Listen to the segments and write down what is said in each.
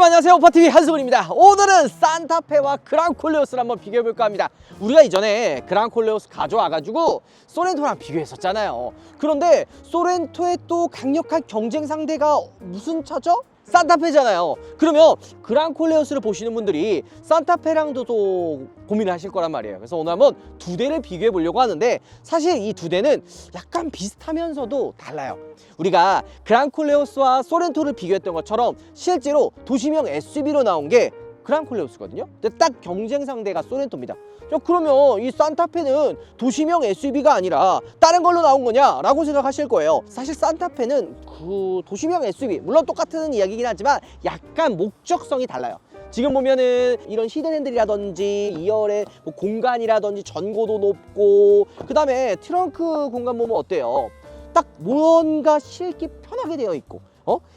여러분 안녕하세요. 오빠TV 한승훈입니다. 오늘은 산타페와 그랑콜레오스를 한번 비교해볼까 합니다. 우리가 이전에 그랑콜레오스 가져와가지고 소렌토랑 비교했었잖아요. 그런데 소렌토의 또 강력한 경쟁 상대가 무슨 차죠? 산타페잖아요. 그러면 그랑콜레오스를 보시는 분들이 산타페랑도 또 고민을 하실 거란 말이에요. 그래서 오늘 한번 두 대를 비교해 보려고 하는데 사실 이 두 대는 약간 비슷하면서도 달라요. 우리가 그랑콜레오스와 소렌토를 비교했던 것처럼 실제로 도시명 SUV로 나온 게 그랑콜레오스거든요. 근데 딱 경쟁 상대가 소렌토입니다. 그러면 이 산타페는 도시명 SUV가 아니라 다른 걸로 나온 거냐 라고 생각하실 거예요. 사실 산타페는 그 도시명 SUV 물론 똑같은 이야기긴 하지만 약간 목적성이 달라요. 지금 보면은 이런 히든핸들이라든지 2열의 뭐 공간이라든지 전고도 높고 그 다음에 트렁크 공간 보면 어때요? 딱 뭔가 실기 편하게 되어 있고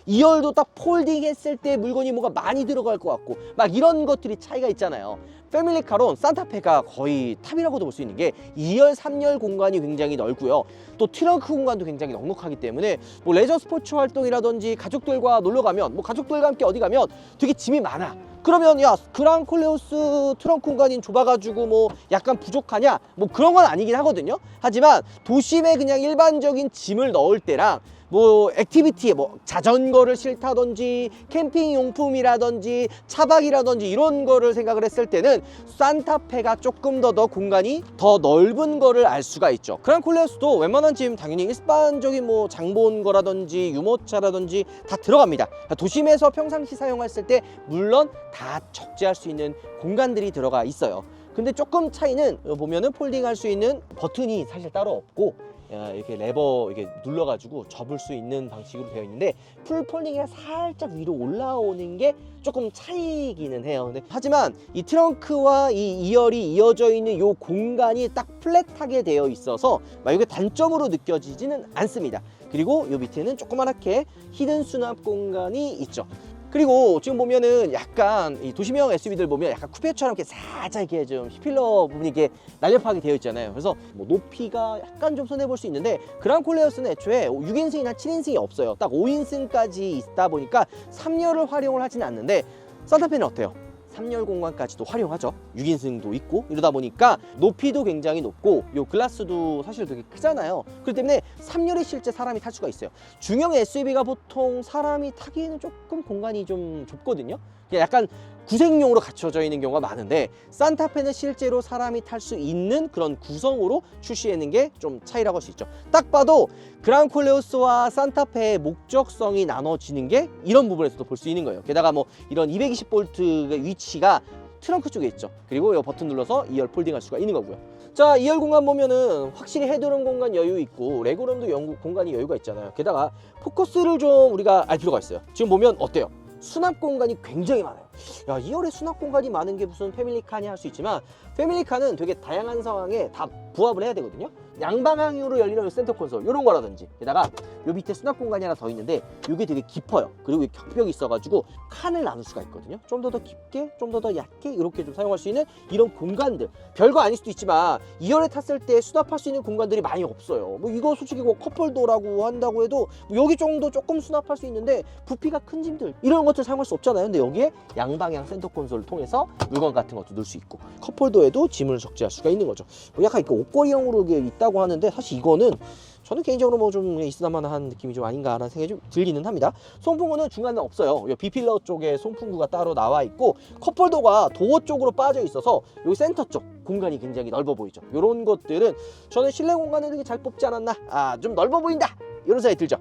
2열도 딱 폴딩 했을 때 물건이 뭔가 많이 들어갈 것 같고 막 이런 것들이 차이가 있잖아요. 패밀리카론 산타페가 거의 탑이라고도 볼 수 있는 게 2열, 3열 공간이 굉장히 넓고요. 또 트렁크 공간도 굉장히 넉넉하기 때문에 뭐 레저 스포츠 활동이라든지 가족들과 놀러 가면 뭐 가족들과 함께 어디 가면 되게 짐이 많아. 그러면 야 그랑콜레오스 트렁크 공간이 좁아가지고 뭐 약간 부족하냐? 뭐 그런 건 아니긴 하거든요. 하지만 도심에 그냥 일반적인 짐을 넣을 때랑 뭐 액티비티에 뭐 자전거를 싣다든지 캠핑 용품이라든지 차박이라든지 이런 거를 생각을 했을 때는 산타페가 조금 더 공간이 더 넓은 거를 알 수가 있죠. 그랑콜레오스도 웬만한 짐 당연히 일반적인 뭐 장본 거라든지 유모차라든지 다 들어갑니다. 도심에서 평상시 사용했을 때 물론 다 적재할 수 있는 공간들이 들어가 있어요. 근데 조금 차이는 보면은 폴딩할 수 있는 버튼이 사실 따로 없고 이렇게 레버 이렇게 눌러가지고 접을 수 있는 방식으로 되어 있는데 풀 폴딩이라 살짝 위로 올라오는 게 조금 차이기는 해요. 근데 하지만 이 트렁크와 이 2열이 이어져 있는 이 공간이 딱 플랫하게 되어 있어서 막 이게 단점으로 느껴지지는 않습니다. 그리고 이 밑에는 조그맣게 히든 수납 공간이 있죠. 그리고 지금 보면은 약간 이 도시명 SUV들 보면 약간 쿠페처럼 이렇게 살짝 이렇게 좀 휘필러 부분이 이렇게 날렵하게 되어 있잖아요. 그래서 뭐 높이가 약간 좀 손해 볼 수 있는데 그랑콜레오스는 애초에 6인승이나 7인승이 없어요. 딱 5인승까지 있다 보니까 3열을 활용을 하지는 않는데 산타페는 어때요? 3열 공간까지도 활용하죠. 6인승도 있고 이러다 보니까 높이도 굉장히 높고 요 글라스도 사실 되게 크잖아요. 그렇기 때문에 3열에 실제 사람이 탈 수가 있어요. 중형 SUV가 보통 사람이 타기에는 조금 공간이 좀 좁거든요. 약간 구색용으로 갖춰져 있는 경우가 많은데 산타페는 실제로 사람이 탈 수 있는 그런 구성으로 출시했는 게 좀 차이라고 할 수 있죠. 딱 봐도 그랑콜레오스와 산타페의 목적성이 나눠지는 게 이런 부분에서도 볼 수 있는 거예요. 게다가 뭐 이런 220V의 위치가 트렁크 쪽에 있죠. 그리고 이 버튼 눌러서 2열 폴딩할 수가 있는 거고요. 자, 2열 공간 보면은 확실히 헤드룸 공간 여유 있고 레그룸도 공간이 여유가 있잖아요. 게다가 포커스를 좀 우리가 알 필요가 있어요. 지금 보면 어때요? 수납 공간이 굉장히 많아요. 야, 2열에 수납 공간이 많은 게 무슨 패밀리카냐 할 수 있지만 패밀리카는 되게 다양한 상황에 다 부합을 해야 되거든요. 양방향으로 열리는 센터 콘솔 이런 거라든지 게다가 요 밑에 수납 공간이 하나 더 있는데 이게 되게 깊어요. 그리고 격벽이 있어가지고 칸을 나눌 수가 있거든요. 좀 더 깊게 좀 더 얕게 이렇게 좀 사용할 수 있는 이런 공간들 별거 아닐 수도 있지만 2열에 탔을 때 수납할 수 있는 공간들이 많이 없어요. 뭐 이거 솔직히 뭐 컵홀더라고 한다고 해도 뭐 여기 정도 조금 수납할 수 있는데 부피가 큰 짐들 이런 것들 사용할 수 없잖아요. 근데 여기에 양방향 센터 콘솔을 통해서 물건 같은 것도 넣을 수 있고 컵홀더에도 짐을 적재할 수가 있는 거죠. 뭐 약간 이렇게 옷걸이형으로 있다고 하는데 사실 이거는 저는 개인적으로 뭐 좀 있으나마나한 느낌이 좀 아닌가라는 생각이 좀 들기는 합니다. 송풍구는 중간에 없어요. 이 B필러 쪽에 송풍구가 따로 나와 있고 컵홀더가 도어 쪽으로 빠져 있어서 여기 센터 쪽 공간이 굉장히 넓어 보이죠. 이런 것들은 저는 실내 공간을 되게 잘 뽑지 않았나, 좀 넓어 보인다 이런 생각이 들죠.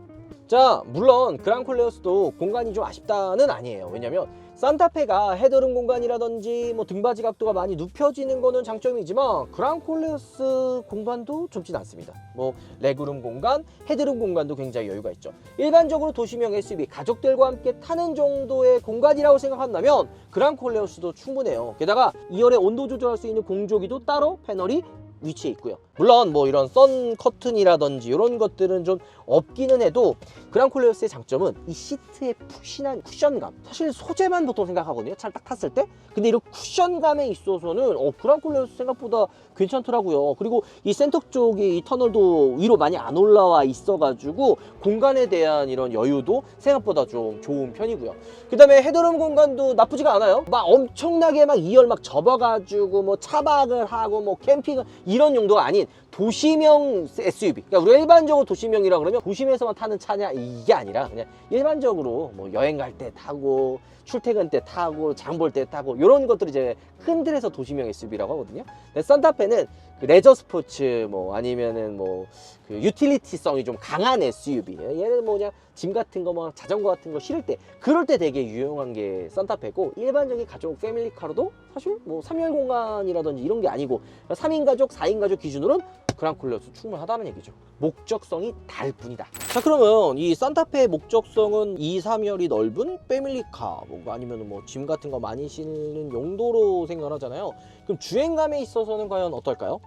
자, 물론 그랑콜레오스도 공간이 좀 아쉽다는 아니에요. 왜냐면 산타페가 헤드룸 공간이라든지 뭐 등받이 각도가 많이 눕혀지는 거는 장점이지만 그랑콜레오스 공간도 좁진 않습니다. 뭐 레그룸 공간, 헤드룸 공간도 굉장히 여유가 있죠. 일반적으로 도시명 SUV 가족들과 함께 타는 정도의 공간이라고 생각한다면 그랑콜레오스도 충분해요. 게다가 2열에 온도 조절할 수 있는 공조기도 따로 패널이 위치에 있고요. 물론 뭐 이런 선 커튼이라든지 이런 것들은 좀 없기는 해도 그랑콜레오스의 장점은 이 시트의 푹신한 쿠션감. 사실 소재만 보통 생각하거든요, 차를 딱 탔을 때. 근데 이런 쿠션감에 있어서는 그랑콜레오스 생각보다 괜찮더라고요. 그리고 이 센터 쪽에 이 터널도 위로 많이 안 올라와 있어가지고 공간에 대한 이런 여유도 생각보다 좀 좋은 편이고요. 그 다음에 헤드룸 공간도 나쁘지가 않아요. 막 엄청나게 막 2열 막 접어가지고 뭐 차박을 하고 뭐 캠핑을 이런 용도가 아닌 도시명 SUV. 그러니까 우리가 일반적으로 도시명이라 그러면 도심에서만 타는 차냐 이게 아니라 그냥 일반적으로 뭐 여행 갈 때 타고 출퇴근 때 타고 장 볼 때 타고 이런 것들이 이제 흔들해서 도시명 SUV라고 하거든요. 근데 산타페는 그 레저 스포츠 뭐 아니면은 뭐 그 유틸리티성이 좀 강한 SUV. 얘는 뭐 그냥 짐 같은 거 뭐 자전거 같은 거 실을 때 그럴 때 되게 유용한 게 산타페고, 일반적인 가족 패밀리카로도 사실 뭐 3열 공간이라든지 이런 게 아니고 3인 가족, 4인 가족 기준으로는 그랑콜레오스 충분하다는 얘기죠. 목적성이 달 뿐이다. 자, 그러면 이 산타페의 목적성은 2, 3열이 넓은 패밀리카 뭐 아니면 뭐 짐 같은 거 많이 실는 용도로 생각을 하잖아요. 그럼 주행감에 있어서는 과연 어떨까요?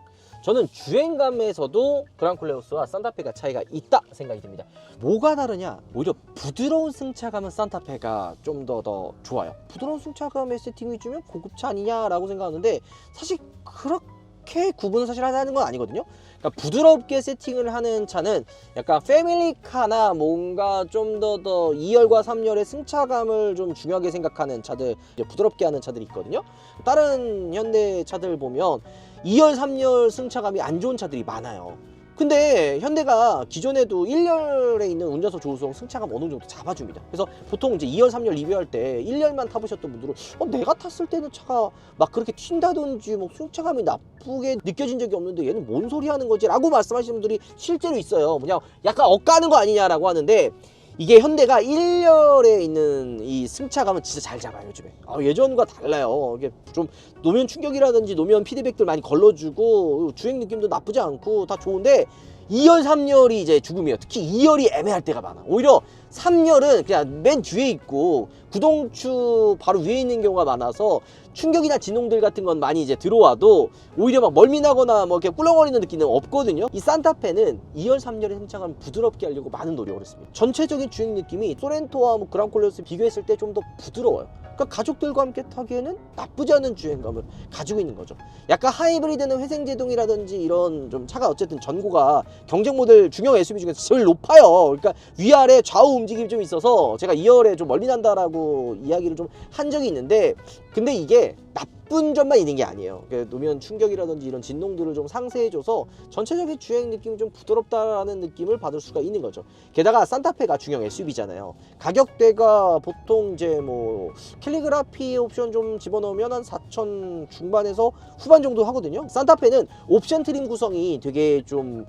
저는 주행감에서도 그랑콜레오스와 산타페가 차이가 있다 생각이 듭니다. 뭐가 다르냐? 오히려 부드러운 승차감은 산타페가 좀 더 좋아요. 부드러운 승차감의 세팅 위주면 고급차 아니냐라고 생각하는데 사실 그렇게 구분은 사실 하는 건 아니거든요. 그러니까 부드럽게 세팅을 하는 차는 약간 패밀리카나 뭔가 좀 더 2열과 3열의 승차감을 좀 중요하게 생각하는 차들, 부드럽게 하는 차들이 있거든요. 다른 현대 차들 보면 2열, 3열 승차감이 안 좋은 차들이 많아요. 근데 현대가 기존에도 1열에 있는 운전석 조수석 승차감 어느 정도 잡아줍니다. 그래서 보통 이제 2열, 3열 리뷰할 때 1열만 타보셨던 분들은 내가 탔을 때는 차가 막 그렇게 튄다든지 뭐 승차감이 나쁘게 느껴진 적이 없는데 얘는 뭔 소리 하는 거지? 라고 말씀하시는 분들이 실제로 있어요. 그냥 약간 엇가는 거 아니냐라고 하는데, 이게 현대가 1열에 있는 이 승차감은 진짜 잘 잡아요, 요즘에. 예전과 달라요. 이게 좀 노면 충격이라든지 노면 피드백들 많이 걸러주고 주행 느낌도 나쁘지 않고 다 좋은데 2열, 3열이 이제 죽음이에요. 특히 2열이 애매할 때가 많아. 오히려 3열은 그냥 맨 뒤에 있고 구동추 바로 위에 있는 경우가 많아서 충격이나 진동들 같은 건 많이 이제 들어와도 오히려 막 멀미나거나 뭐 이렇게 꿀렁거리는 느낌은 없거든요. 이 산타페는 2열, 3열의 승차감을 부드럽게 하려고 많은 노력을 했습니다. 전체적인 주행 느낌이 소렌토와 뭐 그랑콜레오스 비교했을 때 좀 더 부드러워요. 그러니까 가족들과 함께 타기에는 나쁘지 않은 주행감을 가지고 있는 거죠. 약간 하이브리드는 회생제동이라든지 이런 좀 차가 어쨌든 전고가 경쟁 모델 중형 SUV 중에서 제일 높아요. 그러니까 위아래 좌우 움직임이 좀 있어서 제가 2열에 좀 멀리 난다라고 이야기를 좀 한 적이 있는데, 근데 이게 나쁜 점만 있는 게 아니에요. 노면 충격이라든지 이런 진동들을 좀 상쇄해줘서 전체적인 주행 느낌이 좀 부드럽다라는 느낌을 받을 수가 있는 거죠. 게다가 산타페가 중형 SUV잖아요. 가격대가 보통 이제 뭐 캘리그라피 옵션 좀 집어넣으면 한 4천 중반에서 후반 정도 하거든요. 산타페는 옵션 트림 구성이 되게 좀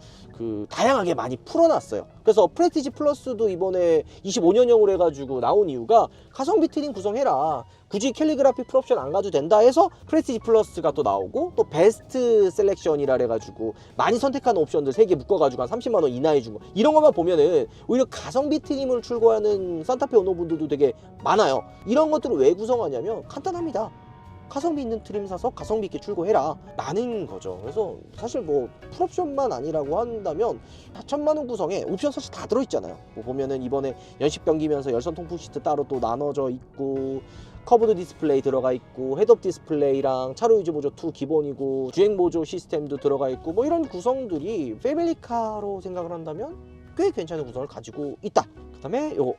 다양하게 많이 풀어놨어요. 그래서 프레티지 플러스도 이번에 25년형으로 해가지고 나온 이유가 가성비 트림 구성해라, 굳이 캘리그라피 풀옵션 안 가도 된다 해서 프레티지 플러스가 또 나오고, 또 베스트 셀렉션이라 해가지고 많이 선택한 옵션들 3개 묶어가지고 한 30만원 이나 해주고, 이런 것만 보면은 오히려 가성비 트림을 출고하는 산타페 오너분들도 되게 많아요. 이런 것들을 왜 구성하냐면 간단합니다. 가성비 있는 트림 사서 가성비 있게 출고해라 라는 거죠. 그래서 사실 뭐 풀옵션만 아니라고 한다면 4천만원 구성에 옵션 사실 다 들어있잖아요. 뭐 보면은 이번에 연식 변기면서 열선 통풍 시트 따로 또 나눠져 있고, 커브드 디스플레이 들어가 있고, 헤드업 디스플레이랑 차로 유지 보조 2 기본이고, 주행 보조 시스템도 들어가 있고, 뭐 이런 구성들이 패밀리카로 생각을 한다면 꽤 괜찮은 구성을 가지고 있다. 그 다음에 요거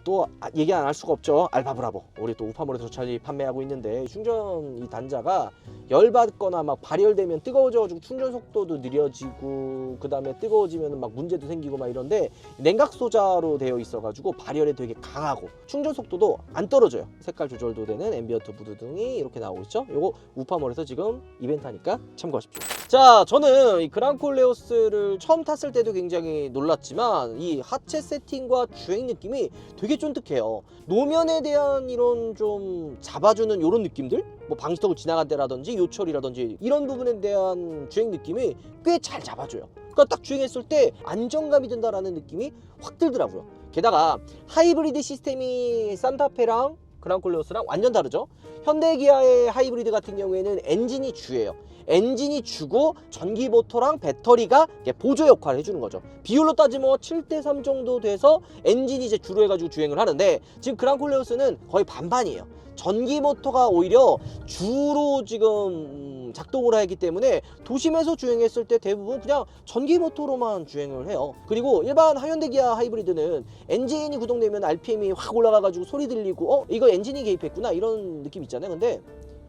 또 얘기 안 할 수가 없죠. 알파 브라보. 우리 또 우파몰에서 차를 판매하고 있는데, 충전 이 단자가 열받거나 막 발열되면 뜨거워져가지고 충전 속도도 느려지고, 그 다음에 뜨거워지면 막 문제도 생기고 막 이런데, 냉각 소자로 되어 있어가지고 발열에 되게 강하고 충전 속도도 안 떨어져요. 색깔 조절도 되는 앰비언트 무드 등이 이렇게 나오고 있죠. 요거 우파몰에서 지금 이벤트 하니까 참고하십시오. 자, 저는 이 그랑콜레오스를 처음 탔을 때도 굉장히 놀랐지만 이 하체 세팅과 주행 느낌이 되게 쫀득해요. 노면에 대한 이런 좀 잡아주는 이런 느낌들, 뭐 방지턱을 지나간 때라든지 요철이라든지 이런 부분에 대한 주행 느낌이 꽤 잘 잡아줘요. 그러니까 딱 주행했을 때 안정감이 든다라는 느낌이 확 들더라고요. 게다가 하이브리드 시스템이 산타페랑 그랑콜레오스랑 완전 다르죠. 현대 기아의 하이브리드 같은 경우에는 엔진이 주예요. 엔진이 주고 전기 모터랑 배터리가 보조 역할을 해주는 거죠. 비율로 따지면 7대3 정도 돼서 엔진이 이제 주로 해가지고 주행을 하는데, 지금 그랑콜레오스는 거의 반반이에요. 전기 모터가 오히려 주로 지금 작동을 하기 때문에 도심에서 주행했을 때 대부분 그냥 전기 모터로만 주행을 해요. 그리고 일반 현대 기아 하이브리드는 엔진이 구동되면 RPM이 확 올라가가지고 소리 들리고 이거 엔진이 개입했구나 이런 느낌 있잖아요. 근데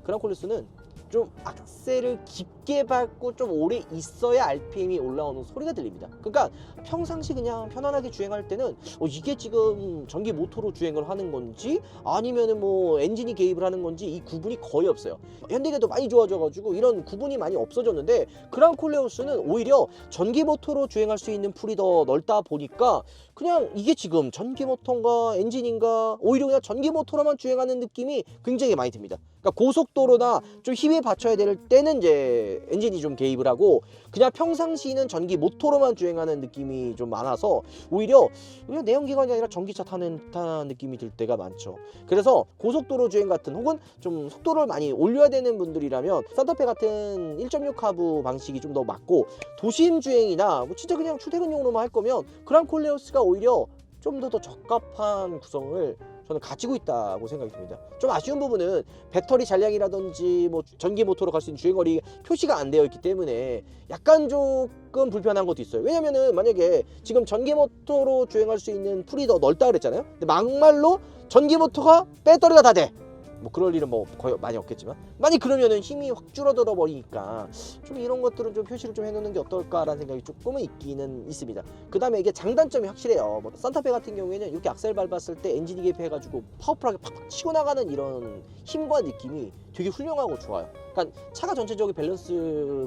그랑콜레오스는 좀 악셀을 깊게 밟고 좀 오래 있어야 RPM이 올라오는 소리가 들립니다. 그러니까 평상시 그냥 편안하게 주행할 때는 이게 지금 전기 모터로 주행을 하는 건지 아니면은 뭐 엔진이 개입을 하는 건지 이 구분이 거의 없어요. 현대기아도 많이 좋아져가지고 이런 구분이 많이 없어졌는데, 그랑콜레오스는 오히려 전기 모터로 주행할 수 있는 풀이 더 넓다 보니까 그냥 이게 지금 전기 모터인가 엔진인가, 오히려 그냥 전기 모터로만 주행하는 느낌이 굉장히 많이 듭니다. 그러니까 고속도로나 좀 힘에 받쳐야 될 때는 이제 엔진이 좀 개입을 하고, 그냥 평상시는 전기 모터로만 주행하는 느낌이 좀 많아서 오히려 그냥 내연기관이 아니라 전기차 타는 듯한 느낌이 들 때가 많죠. 그래서 고속도로 주행 같은, 혹은 좀 속도를 많이 올려야 되는 분들이라면 산타페 같은 1.6 하부 방식이 좀 더 맞고, 도심 주행이나 뭐 진짜 그냥 출퇴근용으로만 할 거면 그랑콜레오스가 오히려 좀 더 적합한 구성을 저는 가지고 있다고 생각이 듭니다. 좀 아쉬운 부분은 배터리 잔량이라든지 뭐 전기 모터로 갈 수 있는 주행거리 표시가 안 되어 있기 때문에 약간 조금 불편한 것도 있어요. 왜냐면은 만약에 지금 전기 모터로 주행할 수 있는 풀이 더 넓다 그랬잖아요. 근데 막말로 전기 모터가 배터리가 다 돼. 뭐 그럴 일은 뭐 거의 많이 없겠지만, 많이 그러면은 힘이 확 줄어들어 버리니까 좀 이런 것들은 좀 표시를 좀 해놓는 게 어떨까라는 생각이 조금은 있기는 있습니다. 그 다음에 이게 장단점이 확실해요. 뭐 산타페 같은 경우에는 이렇게 악셀 밟았을 때 엔진이 개입해가지고 파워풀하게 팍팍 치고 나가는 이런 힘과 느낌이 되게 훌륭하고 좋아요. 그러니까 차가 전체적인 밸런스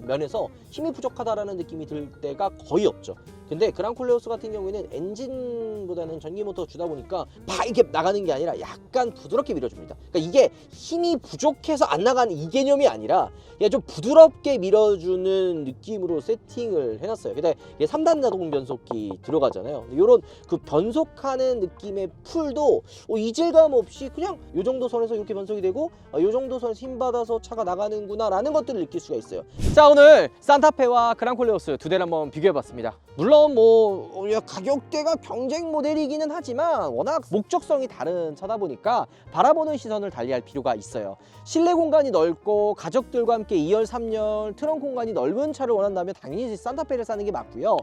면에서 힘이 부족하다라는 느낌이 들 때가 거의 없죠. 근데 그랑콜레오스 같은 경우에는 엔진보다는 전기 모터 주다 보니까 막 이렇게 나가는 게 아니라 약간 부드럽게 밀어줍니다. 그러니까 이게 힘이 부족해서 안 나가는 이 개념이 아니라 그냥 좀 부드럽게 밀어주는 느낌으로 세팅을 해놨어요. 근데 이게 3단 자동 변속기 들어가잖아요. 이런 그 변속하는 느낌의 풀도 이질감 없이 그냥 이 정도 선에서 이렇게 변속이 되고 이 정도 선에서 힘 받아서 차가 나가는구나 라는 것들을 느낄 수가 있어요. 자, 오늘 산타페와 그랑콜레오스 두 대를 한번 비교해봤습니다. 물론 뭐 가격대가 경쟁 모델이기는 하지만 워낙 목적성이 다른 차다 보니까 바라보는 시선을 달리할 필요가 있어요. 실내 공간이 넓고 가족들과 함께 2열, 3열 트렁크 공간이 넓은 차를 원한다면 당연히 산타페를 사는 게 맞고요.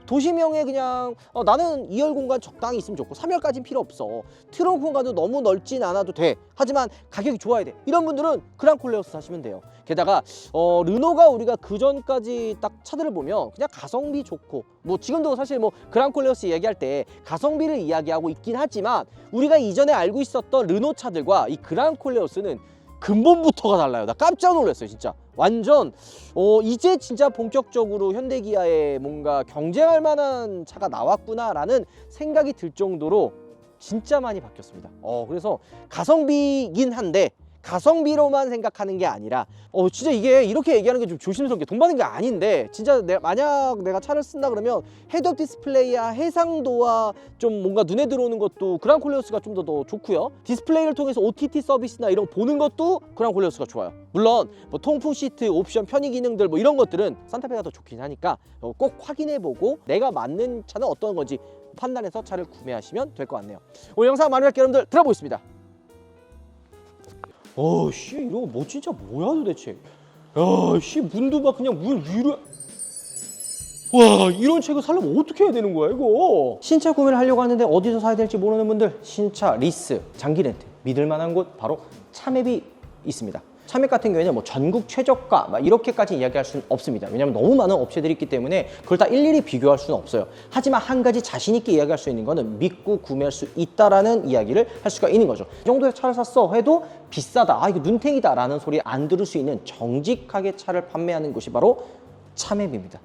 도시명에 그냥 나는 2열 공간 적당히 있으면 좋고 3열까지는 필요 없어, 트렁크 공간도 너무 넓진 않아도 돼, 하지만 가격이 좋아야 돼, 이런 분들은 그랑콜레오스 사시면 돼요. 게다가 르노가 우리가 그 전까지 딱 차들을 보면 그냥 가성비 좋고, 뭐 지금도 사실 뭐 그랑콜레오스 얘기할 때 가성비를 이야기하고 있긴 하지만 우리가 이전에 알고 있었던 르노 차들과 이 그랑콜레오스는 근본부터가 달라요. 나 깜짝 놀랐어요 진짜. 완전 이제 진짜 본격적으로 현대기아에 뭔가 경쟁할 만한 차가 나왔구나 라는 생각이 들 정도로 진짜 많이 바뀌었습니다. 그래서 가성비긴 한데 가성비로만 생각하는 게 아니라 진짜 이게 이렇게 얘기하는 게 좀 조심스럽게 돈 받는 게 아닌데, 진짜 만약 내가 차를 쓴다 그러면 헤드업 디스플레이와 해상도와 좀 뭔가 눈에 들어오는 것도 그랑콜레오스가 좀 더 좋고요. 디스플레이를 통해서 OTT 서비스나 이런 거 보는 것도 그랑콜레오스가 좋아요. 물론 뭐 통풍 시트, 옵션, 편의 기능들 뭐 이런 것들은 산타페가 더 좋긴 하니까 꼭 확인해보고 내가 맞는 차는 어떤 건지 판단해서 차를 구매하시면 될 것 같네요. 오늘 영상 마무리할게요. 여러분들 들어보겠습니다. 씨, 이거 뭐 진짜 뭐야 도대체. 씨, 문도 막 그냥 문 위로. 와, 이런 책을 사려면 어떻게 해야 되는 거야 이거. 신차 구매를 하려고 하는데 어디서 사야 될지 모르는 분들, 신차 리스, 장기 렌트 믿을 만한 곳 바로 차맵이 있습니다. 차맵 같은 경우에는 뭐 전국 최저가 막 이렇게까지 이야기할 수는 없습니다. 왜냐하면 너무 많은 업체들이 있기 때문에 그걸 다 일일이 비교할 수는 없어요. 하지만 한 가지 자신 있게 이야기할 수 있는 거는 믿고 구매할 수 있다라는 이야기를 할 수가 있는 거죠. 이 정도의 차를 샀어 해도 비싸다, 이거 눈탱이다 라는 소리 안 들을 수 있는 정직하게 차를 판매하는 곳이 바로 차맵입니다.